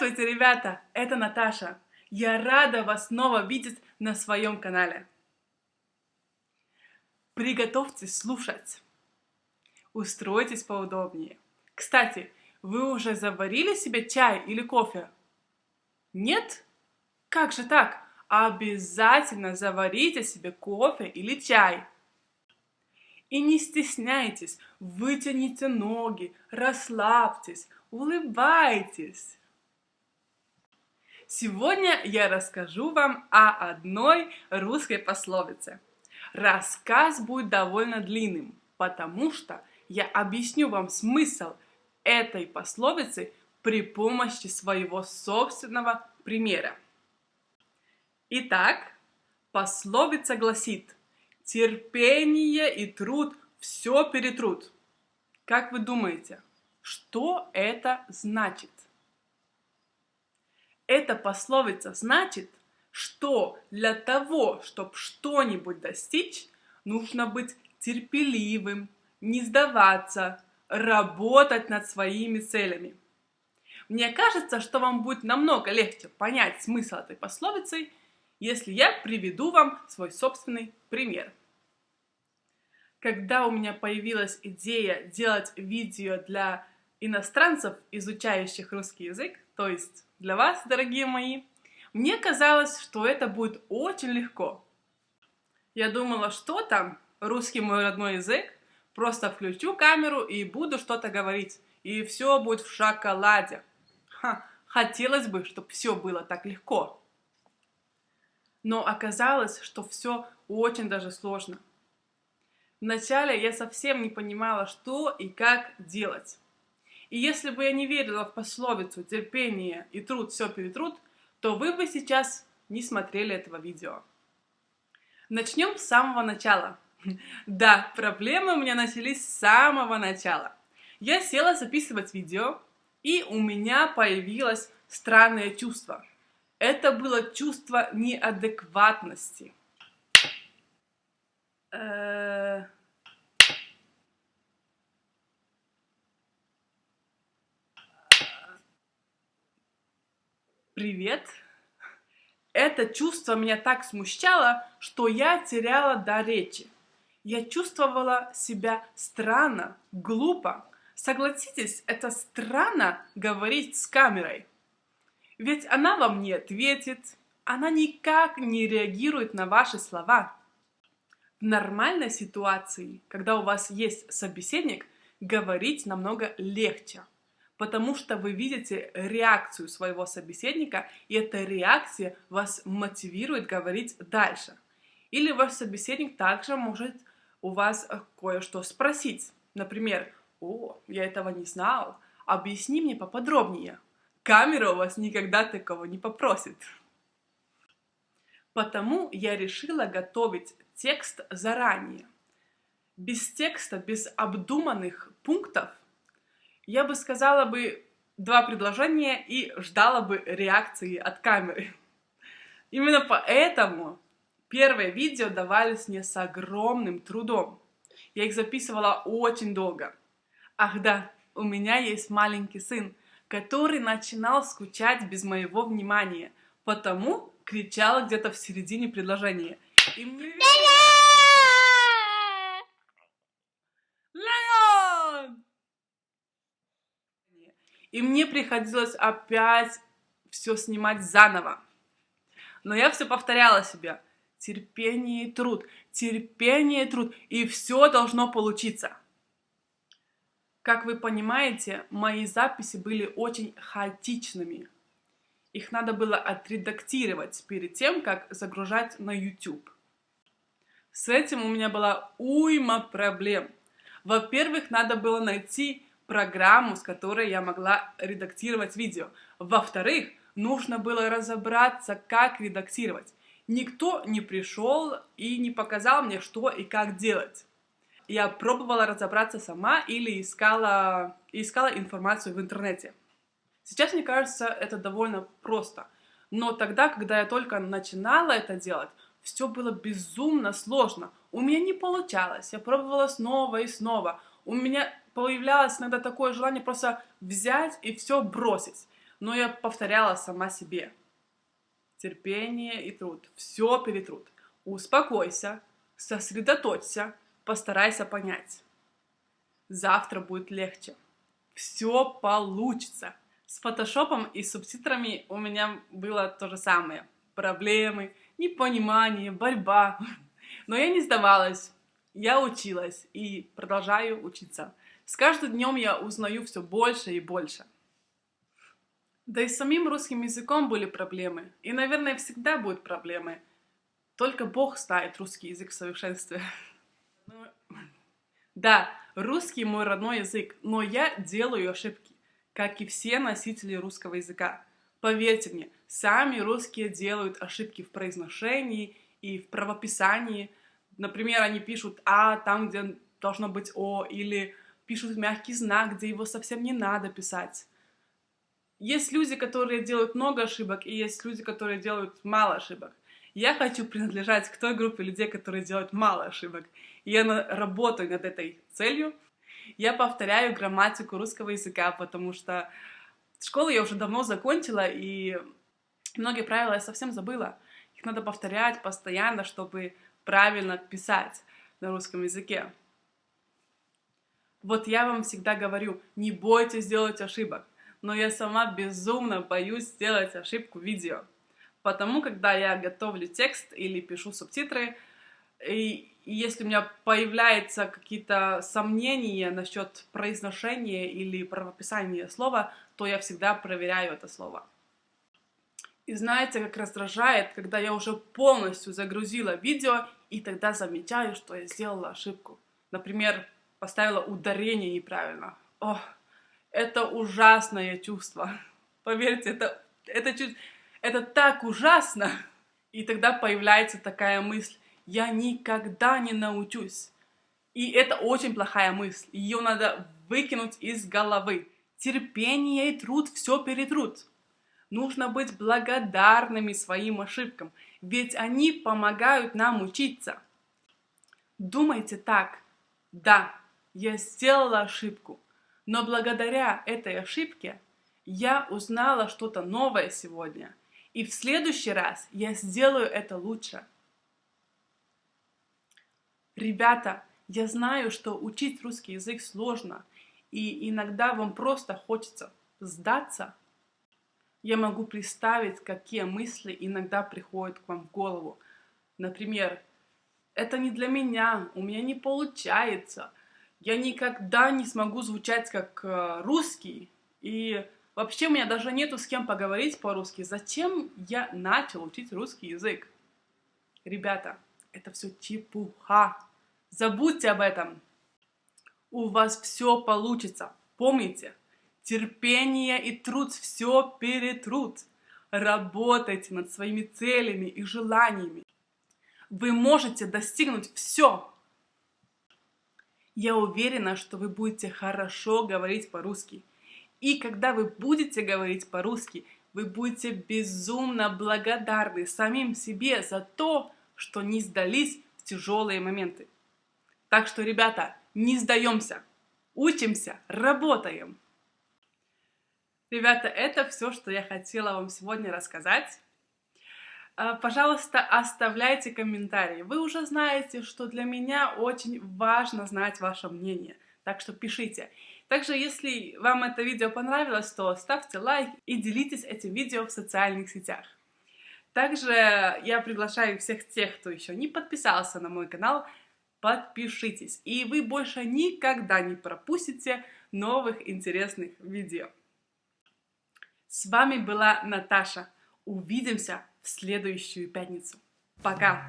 Здравствуйте, ребята! Это Наташа. Я рада вас снова видеть на своем канале. Приготовьтесь слушать. Устройтесь поудобнее. Кстати, вы уже заварили себе чай или кофе? Нет? Как же так? Обязательно заварите себе кофе или чай. И не стесняйтесь, вытяните ноги, расслабьтесь, улыбайтесь. Сегодня я расскажу вам о одной русской пословице. Рассказ будет довольно длинным, потому что я объясню вам смысл этой пословицы при помощи своего собственного примера. Итак, пословица гласит: терпение и труд все перетрут. Как вы думаете, что это значит? Эта пословица значит, что для того, чтобы что-нибудь достичь, нужно быть терпеливым, не сдаваться, работать над своими целями. Мне кажется, что вам будет намного легче понять смысл этой пословицы, если я приведу вам свой собственный пример. Когда у меня появилась идея делать видео для иностранцев, изучающих русский язык, то есть для вас, дорогие мои, мне казалось, что это будет очень легко. Я думала, что там, русский мой родной язык, просто включу камеру и буду что-то говорить, и все будет в шоколаде. Хотелось бы, чтобы все было так легко. Но оказалось, что все очень даже сложно. Вначале я совсем не понимала, что и как делать. И если бы я не верила в пословицу «терпение и труд все перетрут», то вы бы сейчас не смотрели этого видео. Начнем с самого начала. Да, проблемы у меня начались с самого начала. Я села записывать видео, и у меня появилось странное чувство. Это было чувство неадекватности. Привет. Это чувство меня так смущало, что я теряла дар речи. Я чувствовала себя странно, глупо. Согласитесь, это странно говорить с камерой. Ведь она вам не ответит, она никак не реагирует на ваши слова. В нормальной ситуации, когда у вас есть собеседник, говорить намного легче. Потому что вы видите реакцию своего собеседника, и эта реакция вас мотивирует говорить дальше. Или ваш собеседник также может у вас кое-что спросить. Например: «О, я этого не знал, объясни мне поподробнее». Камера у вас никогда такого не попросит. Потому я решила готовить текст заранее. Без текста, без обдуманных пунктов, я бы сказала бы 2 предложения и ждала бы реакции от камеры. Именно поэтому первые видео давались мне с огромным трудом. Я их записывала очень долго. Ах да, у меня есть маленький сын, который начинал скучать без моего внимания, потому кричала где-то в середине предложения. И мне приходилось опять все снимать заново. Но я все повторяла себе: терпение и труд, и все должно получиться. Как вы понимаете, мои записи были очень хаотичными. Их надо было отредактировать перед тем, как загружать на YouTube. С этим у меня была уйма проблем. Во-первых, надо было найти программу, с которой я могла редактировать видео. Во-вторых, нужно было разобраться, как редактировать. Никто не пришел и не показал мне, что и как делать. Я пробовала разобраться сама или искала информацию в интернете. Сейчас, мне кажется, это довольно просто. Но тогда, когда я только начинала это делать, все было безумно сложно. У меня не получалось. Я пробовала снова и снова. У меня появлялось иногда такое желание просто взять и все бросить. но я повторяла сама себе. Терпение и труд. Все перетрут. Успокойся, сосредоточься, постарайся понять. Завтра будет легче. Все получится. С фотошопом и субтитрами у меня было то же самое. Проблемы, непонимание, борьба. Но я не сдавалась. Я училась и продолжаю учиться. С каждым днем я узнаю все больше и больше. Да и с самим русским языком были проблемы. И, наверное, всегда будут проблемы. Только Бог знает русский язык в совершенстве. Да, русский мой родной язык, но я делаю ошибки, как и все носители русского языка. Поверьте мне, сами русские делают ошибки в произношении и в правописании. Например, они пишут «а» там, где должно быть «о», или пишут мягкий знак, где его совсем не надо писать. Есть люди, которые делают много ошибок, и есть люди, которые делают мало ошибок. Я хочу принадлежать к той группе людей, которые делают мало ошибок. И я работаю над этой целью. Я повторяю грамматику русского языка, потому что школу я уже давно закончила, и многие правила я совсем забыла. Их надо повторять постоянно, чтобы правильно писать на русском языке. Вот я вам всегда говорю, не бойтесь делать ошибок. Но я сама безумно боюсь сделать ошибку в видео. Потому, когда я готовлю текст или пишу субтитры, и если у меня появляются какие-то сомнения насчет произношения или правописания слова, то я всегда проверяю это слово. И знаете, как раздражает, когда я уже полностью загрузила видео, и тогда замечаю, что я сделала ошибку. Например, поставила ударение неправильно. Ох, это ужасное чувство. Поверьте, это так ужасно. И тогда появляется такая мысль: я никогда не научусь. И это очень плохая мысль. Ее надо выкинуть из головы. Терпение и труд все перетрут. Нужно быть благодарными своим ошибкам, ведь они помогают нам учиться. Думайте так: да, я сделала ошибку, но благодаря этой ошибке я узнала что-то новое сегодня, и в следующий раз я сделаю это лучше. Ребята, я знаю, что учить русский язык сложно, и иногда вам просто хочется сдаться. Я могу представить, какие мысли иногда приходят к вам в голову. Например, это не для меня, у меня не получается, я никогда не смогу звучать как русский, и вообще у меня даже нету с кем поговорить по-русски. Зачем я начал учить русский язык? Ребята, это все чепуха. Забудьте об этом. У вас все получится. Помните, терпение и труд все перетрут. Работайте над своими целями и желаниями. Вы можете достигнуть все. Я уверена, что вы будете хорошо говорить по-русски. И когда вы будете говорить по-русски, вы будете безумно благодарны самим себе за то, что не сдались в тяжелые моменты. Так что, ребята, не сдаемся, учимся, работаем. Ребята, это все, что я хотела вам сегодня рассказать. Пожалуйста, оставляйте комментарии. Вы уже знаете, что для меня очень важно знать ваше мнение, так что пишите. Также, если вам это видео понравилось, то ставьте лайк и делитесь этим видео в социальных сетях. Также я приглашаю всех тех, кто еще не подписался на мой канал, подпишитесь, и вы больше никогда не пропустите новых интересных видео. С вами была Наташа. Увидимся в следующую пятницу. Пока!